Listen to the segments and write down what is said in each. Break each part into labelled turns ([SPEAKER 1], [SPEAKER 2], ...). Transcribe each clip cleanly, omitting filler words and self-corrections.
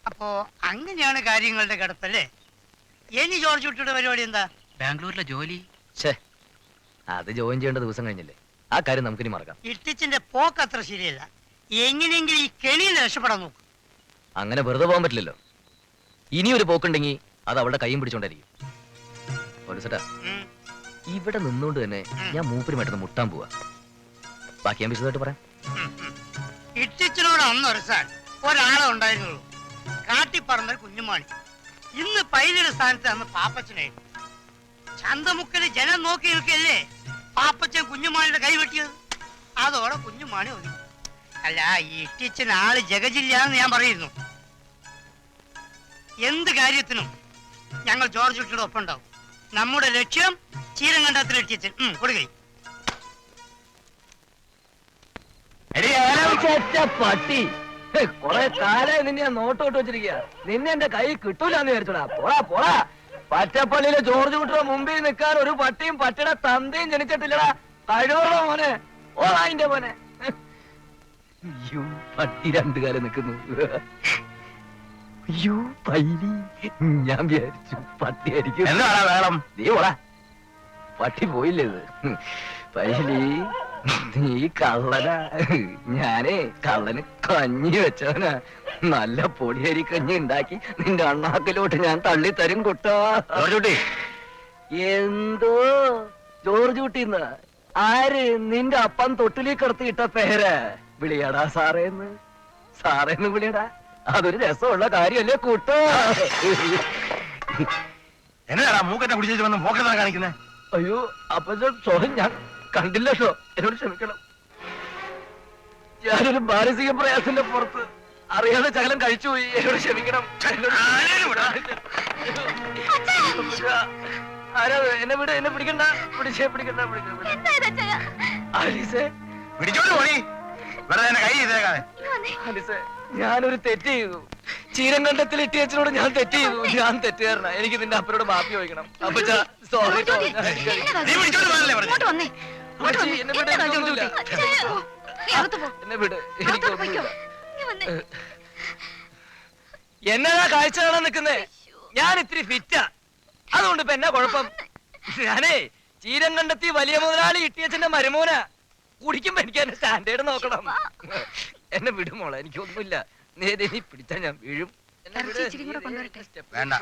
[SPEAKER 1] അപ്പോ അങ്ങനെയാണ് കാര്യങ്ങളുടെ കിടപ്പല്ലേ? ഇനി ജോർജ് കുട്ടിയുടെ പരിപാടി എന്താ?
[SPEAKER 2] ബാംഗ്ലൂരിലെ ജോലി.
[SPEAKER 3] അത് ജോയിൻ ചെയ്യേണ്ട ദിവസം കഴിഞ്ഞില്ലേ, ആ കാര്യം നമുക്കിനി മറക്കാം.
[SPEAKER 1] ഇട്ടിച്ചിന്റെ പോക്ക് അത്ര ശരിയല്ല. എങ്ങനെയെങ്കിലും ഈ കെണിയിൽ രക്ഷപ്പെടാൻ നോക്കും.
[SPEAKER 3] അങ്ങനെ വെറുതെ പോകാൻ പറ്റില്ലല്ലോ. ഇനി ഒരു പോക്കുണ്ടെങ്കിൽ അത് അവളുടെ കൈയും പിടിച്ചോണ്ടായിരിക്കും. ഇവിടെ നിന്നുകൊണ്ട് തന്നെ ഞാൻ മൂപ്പരുമായിട്ടൊന്ന് മുട്ടാൻ പോവാ. ബാക്കി ഞാൻ വിശദമായിട്ട് പറയാം.
[SPEAKER 1] ഇട്ടിച്ചിനോട് അന്നൊരു സാർ ഒരാളെ ഉണ്ടായിരുന്നുള്ളൂ, കാട്ടിപ്പറമ്പൽ കുഞ്ഞുമാണി. ഇന്ന് പൈലയുടെ സ്ഥാനത്ത് അന്ന് പാപ്പച്ചനായിരുന്നു. ചന്തമുക്കല് ജനം നോക്കി നിൽക്കല്ലേ പാപ്പച്ചൻ കുഞ്ഞുമാണിയുടെ കൈ വെട്ടിയത്. അതോടെ കുഞ്ഞുമാണി ഒതുങ്ങി. അല്ല, ഈ ഇട്ടിച്ചൻ ആള് ജഗജില്ലാന്ന് ഞാൻ പറയുന്നു. എന്ത് കാര്യത്തിനും ഞങ്ങൾ ജോർജ് കുട്ടിയുടെ ഒപ്പം ഉണ്ടാവും. നമ്മുടെ ലക്ഷ്യം ചീരങ്കണ്ടത്തിൽ ഇട്ടിച്ചൻ. കൊടുക്കൈ
[SPEAKER 3] പട്ടി കൊറേ കാലായി നിന്നെ ഞാൻ നോട്ടോട്ട് വെച്ചിരിക്കുക. നിന്നെ എന്റെ കൈ കിട്ടൂലെന്ന് വിചാരിച്ചോടാ. പോടാ പോടാ. പച്ചപ്പള്ളിയിലെ ജോർജ് കുട്ടിയുടെ മുമ്പിൽ നിൽക്കാൻ ഒരു പട്ടിയും പട്ടിയുടെ തന്തയും ജനിച്ചിട്ടില്ലടാ. കഴിവുള്ള മോനെ. ഓളായിന്റെ മോനെ. പട്ടി രണ്ടു കാലം നിൽക്കുന്നു. അയ്യോ പൈലി, ഞാൻ വിചാരിച്ചു പട്ടിയായിരിക്കും.
[SPEAKER 2] എന്താണ് വേണം?
[SPEAKER 3] നീ പോടാ. പട്ടി പോയില്ലേ ഇത്? പൈലി നീ കള്ളനാ. ഞാനേ കള്ളന് കഞ്ഞി വെച്ചവനാ. നല്ല പൊടിയരി കഞ്ഞി ഉണ്ടാക്കി നിന്റെ അണ്ണാക്കിലോട്ട് ഞാൻ തള്ളിത്തരും കുട്ടാ. എന്തോ ജോർജ് കുട്ടിന്ന്? ആര്? നിന്റെ അപ്പം തൊട്ടിലി കിടത്തിയിട്ട പേര്. വിളിയാടാ സാറേന്ന്. സാറേന്ന് വിളിയടാ. അതൊരു രസമുള്ള കാര്യല്ലേ കൂട്ടോ?
[SPEAKER 2] എന്നാ മൂക്കറ്റ കുടിച്ചു വന്ന് മോക്കറ്റാ കാണിക്കുന്നേ?
[SPEAKER 3] അയ്യോ അപ്പൊ സോറി, ഞാൻ കണ്ടില്ല ഷോ. എന്നോട് ക്ഷമിക്കണം. ഞാനൊരു മാനസിക പ്രയാസത്തിന്റെ പുറത്ത് അറിയാതെ ശകലം കഴിച്ചുപോയി. എന്നോട് ക്ഷമിക്കണം. ആരാ? എന്നെ വിട്. എന്നെ പിടിക്കണ്ട. പിടിക്കണ്ട. ആലീസേ,
[SPEAKER 2] പിടിച്ചോണ്ട് പോണി. കൈ ചെയ്തേക്കാതെ.
[SPEAKER 3] ആലീസേ, ഞാനൊരു തെറ്റ് ചെയ്തു. ചീരങ്കണ്ടത്തിൽ ഇട്ടിയച്ചനോട് ഞാൻ തെറ്റ് ചെയ്തു. ഞാൻ തെറ്റുകാരനാ. എനിക്ക് നിന്റെ അപ്പനോട് മാപ്പി ചോദിക്കണം. അപ്പൊ സോറി. എന്നെ വിട്. എനിക്കൊന്നുമില്ല. എന്നതാ കാഴ്ച കാണാൻ നിൽക്കുന്നേ? ഞാൻ ഇത്തിരി ഫിറ്റാ, അതുകൊണ്ട് ഇപ്പൊ എന്നാ കുഴപ്പം? ഞാനേ ചീരങ്കണ്ടത്തി വലിയ മുതലാളി ഇട്ടിയച്ചന്റെ മരുമോനാ. കുടിക്കുമ്പോ എനിക്ക് എന്നെ സ്റ്റാൻഡേർഡ് നോക്കണം. എന്നെ വിടുമോളെ, എനിക്കൊന്നുമില്ല. നേരെ നീ പിടിച്ചാ ഞാൻ വീഴും.
[SPEAKER 2] വേണ്ട,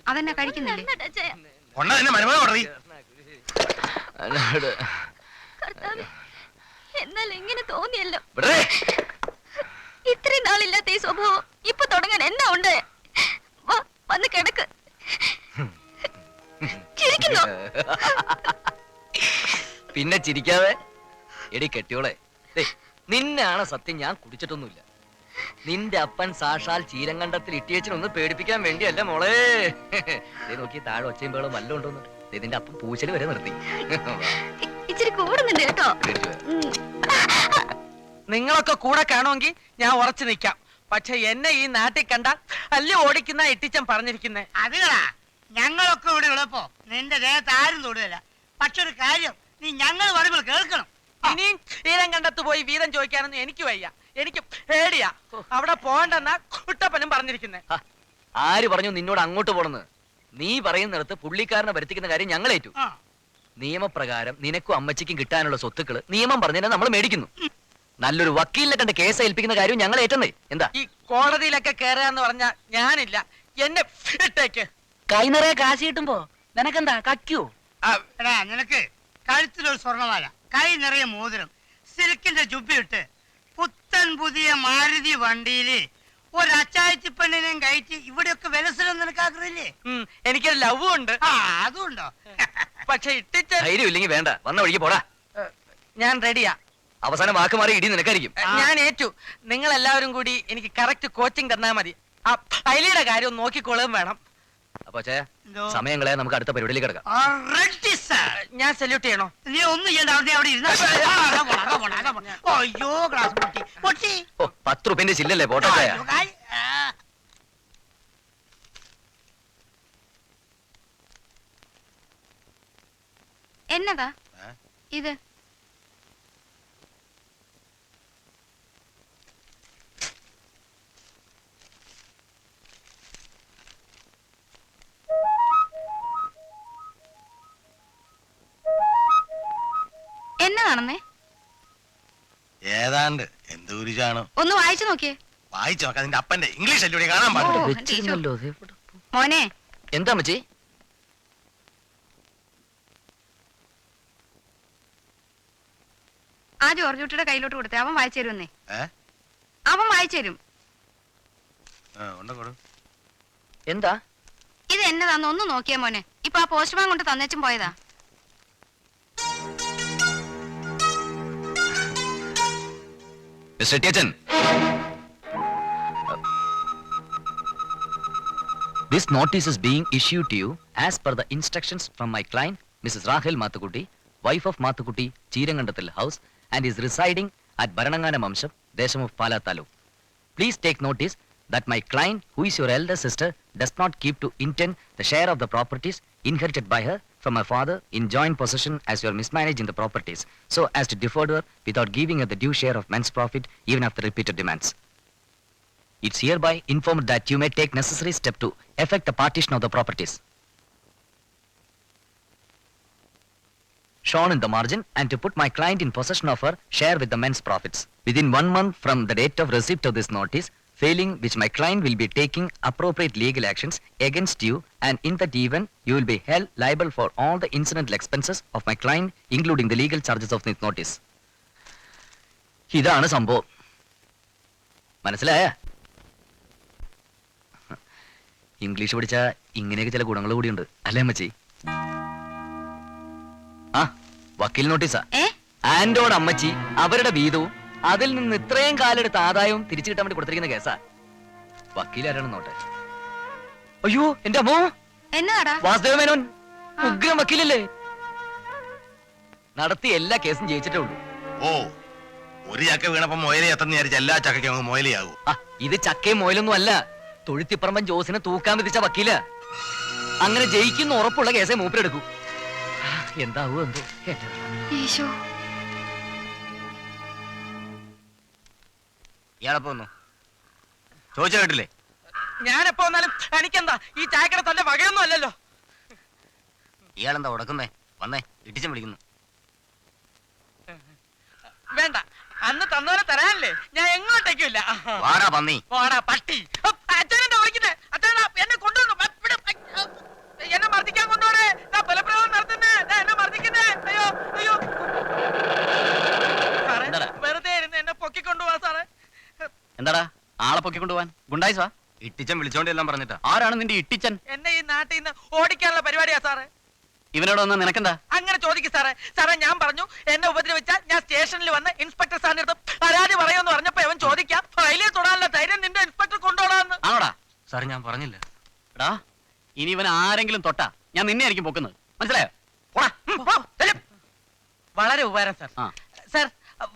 [SPEAKER 4] അതെന്നെ കഴിക്കുന്നില്ലേ? എന്നാൽ എങ്ങനെ തോന്നിയല്ലോ? ഇത്രയും നാളില്ലാത്ത ഈ സ്വഭാവം ഇപ്പൊ തുടങ്ങാൻ എന്നാ ഉണ്ട്? വന്ന് കിടക്ക്. ചിരിക്കുന്നു.
[SPEAKER 3] പിന്നെ ചിരിക്കാതെ. എടി കെട്ടിയോളെ, നിന്നാണ് സത്യം. ഞാൻ കുടിച്ചിട്ടൊന്നുമില്ല. നിന്റെ അപ്പൻ സാക്ഷാൽ ചീരങ്കണ്ടത്തിൽ ഇട്ടിയച്ചനൊന്ന് പേടിപ്പിക്കാൻ വേണ്ടിയല്ല മോളെ. നോക്കി താഴെ ഒച്ചയും പേളും വല്ലതും ഉണ്ടോന്ന്. നിന്റെ അപ്പൻ പൂച്ചല് വരെ നിർത്തി.
[SPEAKER 4] ഇച്ചിരി കൂടുന്നുണ്ട് കേട്ടോ.
[SPEAKER 5] നിങ്ങളൊക്കെ കൂടെ കാണുമെങ്കിൽ ഞാൻ ഉറച്ചു നിൽക്കാം. പക്ഷെ എന്നെ ഈ നാട്ടിൽ കണ്ട അല്ലേ ഓടിക്കുന്ന ഇട്ടിച്ചൻ പറഞ്ഞിരിക്കുന്നേ.
[SPEAKER 1] അതുകളാ ഞങ്ങളൊക്കെ ഇവിടെ ഉള്ളപ്പോ നിന്റെ ദേഹത്ത് ആരും തൊടുകയില്ല. പക്ഷെ ഒരു കാര്യം, നീ ഞങ്ങൾ പറയുമ്പോൾ കേൾക്കണം.
[SPEAKER 5] ഇനിയും തീരം കണ്ടത്ത് പോയി വീതം ചോദിക്കാനൊന്നും എനിക്ക് വയ്യ. എനിക്ക് പേടിയാ. അവിടെ പോകണ്ടെന്നാ കുട്ടപ്പനും പറഞ്ഞിരിക്കുന്നേ.
[SPEAKER 3] ആര് പറഞ്ഞു നിന്നോട് അങ്ങോട്ട് പോണെന്ന്? നീ പറയുന്നിടത്ത് പുള്ളിക്കാരനെ വരുത്തിക്കുന്ന കാര്യം ഞങ്ങൾ ഏറ്റു. നിയമപ്രകാരം നിനക്കും അമ്മച്ചിക്കും കിട്ടാനുള്ള സ്വത്തുക്കള് നിയമം പറഞ്ഞാൽ നമ്മൾ മേടിക്കുന്നു. നല്ലൊരു വക്കീലിനെ കണ്ട് കേസ് ഏൽപ്പിക്കുന്ന കാര്യം ഞങ്ങൾ ഏറ്റെന്നേ. എന്താ
[SPEAKER 5] ഈ കോടതിയിലൊക്കെ കേറുകയെന്ന് പറഞ്ഞാ ഞാനില്ല. എന്നെ ഇട്ടേക്ക്.
[SPEAKER 6] കൈ നിറയെ കാശ് കിട്ടുമ്പോ നിനക്കെന്താ കക്കൂ?
[SPEAKER 1] നിനക്ക് കഴുത്തിലൊരു സ്വർണ്ണമാല, കൈ നിറയെ മോതിരം, സിൽക്കിന്റെ ജുബ്ബിട്ട് പുത്തൻ പുതിയ മാരുതി വണ്ടിയില് ഒരു അച്ചായത്തി പെണ്ണിനെയും കയറ്റി ഇവിടെയൊക്കെ വിലസരം നിനക്ക് ആഗ്രഹില്ലേ?
[SPEAKER 5] എനിക്കൊരു ലവ് ഉണ്ട്.
[SPEAKER 1] അതുണ്ടോ?
[SPEAKER 5] പക്ഷെ ഇട്ടിച്ച
[SPEAKER 3] ധൈര്യം ഇല്ലെങ്കിൽ വേണ്ട, വന്ന വഴിക്ക് പോടാ.
[SPEAKER 5] ഞാൻ റെഡിയാ.
[SPEAKER 3] അവസാനം വാക്ക് മാറി ഇടി നിനക്കായിരിക്കും.
[SPEAKER 5] ഞാൻ ഏറ്റു. നിങ്ങൾ എല്ലാവരും കൂടി എനിക്ക് കറക്റ്റ് കോച്ചിങ് തന്നാ മതി. ആ പൈലിയുടെ കാര്യം നോക്കിക്കോളുകയും വേണം.
[SPEAKER 3] അപ്പൊ സമയം കളയാൻ നമുക്ക് അടുത്ത പരിപാടിയിലേക്ക് കിടക്കാം.
[SPEAKER 5] ഞാൻ സല്യൂട്ട് ചെയ്യണോ?
[SPEAKER 1] നീ ഒന്നും ചെയ്യണ്ട. അവിടെ ഇരുന്ന അയ്യോ ഗ്ലാസ് പൊട്ടി പൊട്ടി.
[SPEAKER 3] 10 രൂപന്റെ ചില്ലല്ലേ പോട്ടെ.
[SPEAKER 4] എന്നതാ ഇത്? എന്നതാണെന്നേ?
[SPEAKER 2] ഏതാണ്ട് എന്ത് കുരിശാണ്.
[SPEAKER 4] ഒന്ന് വായിച്ചു നോക്കിയേ.
[SPEAKER 2] വായിച്ചു നോക്കാം, അതിന്റെ അപ്പന്റെ ഇംഗ്ലീഷ് അല്ലേ കാണാൻ പാടില്ല.
[SPEAKER 3] വെച്ചിരുന്നല്ലോ, ദേ ഇവിടെ.
[SPEAKER 4] മോനെ,
[SPEAKER 3] എന്താ അമ്മച്ചി?
[SPEAKER 4] ആ ജോർജ് കുട്ടിയുടെ കയ്യിലോട്ട് കൊടുത്തേ, അവൻ വായിച്ചു തരുമെന്നേ.
[SPEAKER 2] ഏ?
[SPEAKER 4] അവൻ വായിച്ചു തരും.
[SPEAKER 2] കൊടു.
[SPEAKER 3] എന്താ
[SPEAKER 4] ഇത് എന്നതാന്ന് ഒന്ന് നോക്കിയേ മോനെ. ഇപ്പൊ ആ പോസ്റ്റ്മാൻ കൊണ്ട് തന്നേച്ചും പോയതാ.
[SPEAKER 3] Mr. Tietjen. This notice is being issued to you as per the instructions from my client, Mrs. Rahel Mathukutti, wife of Mathukutti, Cheerangandathil House, and is residing at Baranangana Mamsham, Desham of Pala Taluk. Please take notice that my client, who is your elder sister, does not keep to intend the share of the properties inherited by her from her father in joint possession as you are mismanaging the properties, so as to defraud her without giving her the due share of men's profit even after repeated demands. It's hereby informed that you may take necessary step to effect the partition of the properties shown in the margin and to put my client in possession of her share with the men's profits within 1 month from the date of receipt of this notice, failing which my client will be taking appropriate legal actions against you, and in that event you will be held liable for all the incidental expenses of my client, including the legal charges of this notice. ഇതാണ് സംഭവം. മനസ്സിലായ? English പഠിച്ച ഇങ്ങനെയൊക്കെ ചില ഗുണങ്ങൾ കൂടിയുണ്ട് അല്ലേ അമ്മച്ചി? ആ വക്കീൽ നോട്ടീസാ. ആന്റോട് അമ്മച്ചി അവരുടെ വീതവും അതിൽ നിന്ന് ഇത്രയും കാലെടുത്ത ആദായവും തിരിച്ചു കിട്ടാൻ വേണ്ടി കൊടുത്തിരിക്കുന്ന കേസാ. വക്കീലാരാണെന്ന് നോട്ടെ. അയ്യോ എന്റെ അമ്മോ,
[SPEAKER 4] എന്നതാടാ?
[SPEAKER 3] വാസുദേവ മേനോൻ ഉഗ്രം വക്കീലല്ലേ. നടത്തി എല്ലാ കേസും ജയിച്ചിട്ടേ ഉള്ളൂ.
[SPEAKER 2] ഓ, ഒരു ചക്ക വീണപ്പോ മൊയലി എത്തുന്ന വിചാരിച്ച എല്ലാ ചക്കയ്ക്കും അങ്ങ് മൊയലിയാകും.
[SPEAKER 3] ആ ഇത് ചക്കയും മോയിലൊന്നും അല്ല, തൊഴുത്തിപ്പറമ്പൻ ജോസിനെ തൂക്കാൻ വിധിച്ച വക്കീല. അങ്ങനെ ജയിക്കുന്ന ഉറപ്പുള്ള കേസേ മൂപ്പരെടുക്കൂ. എന്താവോ എന്തോ.
[SPEAKER 4] ഈശോ,
[SPEAKER 2] ഇയാളെ പോന്നു ചോദിച്ച കേട്ടില്ലേ?
[SPEAKER 5] ഞാനെപ്പോ വന്നാലും എനിക്കെന്താ ഈ ചായക്കട തന്റെ വകയൊന്നും അല്ലല്ലോ.
[SPEAKER 2] ഇയാളെന്താ ഉടക്കുന്നേ? വന്നേ, ഇട്ടിച്ചും വിളിക്കുന്നു.
[SPEAKER 5] വേണ്ട, അന്ന് തന്നവരെ തരാനല്ലേ, ഞാൻ എങ്ങോട്ടേക്കും ഇല്ല.
[SPEAKER 2] വാടാ പന്നി.
[SPEAKER 5] ഓടാ പട്ടി. അച്ഛനെന്താ വിളിക്കുന്നേ? അച്ഛനാ എന്നെ കൊണ്ടുവന്നു. എന്നെ മർദ്ദിക്കാൻ കൊണ്ടുപോണേ. ബലപ്രയോഗം നടത്തുന്നേ. എന്നെ മർദ്ദിക്കുന്നേ. അയ്യോ അയ്യോ. സാറേ, വെറുതെ ഇരുന്ന് എന്നെ പൊക്കിക്കൊണ്ടുപോവാ സാറേ.
[SPEAKER 3] എന്താടാ ആളെ പൊക്കിക്കൊണ്ടുപോവാൻ? ഗുണ്ടായിസാ?
[SPEAKER 2] ഇട്ടിച്ചൻ വിളിച്ചോണ്ട് എല്ലാം പറഞ്ഞിട്ടാ.
[SPEAKER 3] ആരാണ് നിന്റെ ഇട്ടിച്ചൻ?
[SPEAKER 5] എന്നെ ഈ നാട്ടിൽ നിന്ന് ഓടിക്കാനുള്ള പരിപാടിയാ സാറേ.
[SPEAKER 3] ഇവനോട് വന്നാ നിനക്കെന്താ?
[SPEAKER 5] അങ്ങനെ ചോദിക്കും സാറേ. സാറേ ഞാൻ പറഞ്ഞു എന്നെ ഉപദ്രവിച്ചാൽ ഞാൻ സ്റ്റേഷനിൽ വന്ന് ഇൻസ്പെക്ടർ സാറിന്റെ അടുത്ത് പരാതി പറയുമെന്ന് പറഞ്ഞപ്പോ അവൻ ചോദിക്കാം ഫയലിൽ തൊടാനുള്ള ധൈര്യം നിന്റെ ഇൻസ്പെക്ടർ കൊണ്ടുപോടാന്ന്.
[SPEAKER 3] ആണോടാ?
[SPEAKER 2] സാർ ഞാൻ പറഞ്ഞില്ല.
[SPEAKER 3] എടാ ഇനി ഇവൻ ആരെങ്കിലും തൊട്ടാ ഞാൻ നിന്നെ ആയിരിക്കും പൊക്കുന്നത്, മനസ്സിലായോ?
[SPEAKER 5] വളരെ ഉപകാരം സാർ.
[SPEAKER 3] ആ.
[SPEAKER 5] സാർ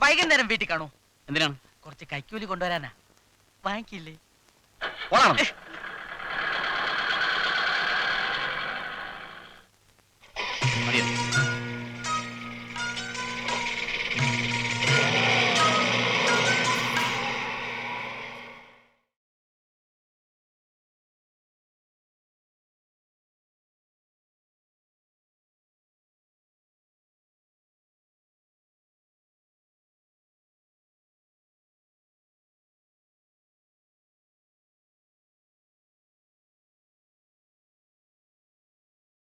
[SPEAKER 5] വൈകുന്നേരം വീട്ടിൽ കാണൂ.
[SPEAKER 3] എന്തിനാണ്?
[SPEAKER 5] കുറച്ച് കൈക്കൂലി കൊണ്ടുവരാനാ. വാങ്ങിക്കില്ലേ?
[SPEAKER 3] ഓടാണോ? മതിയോ?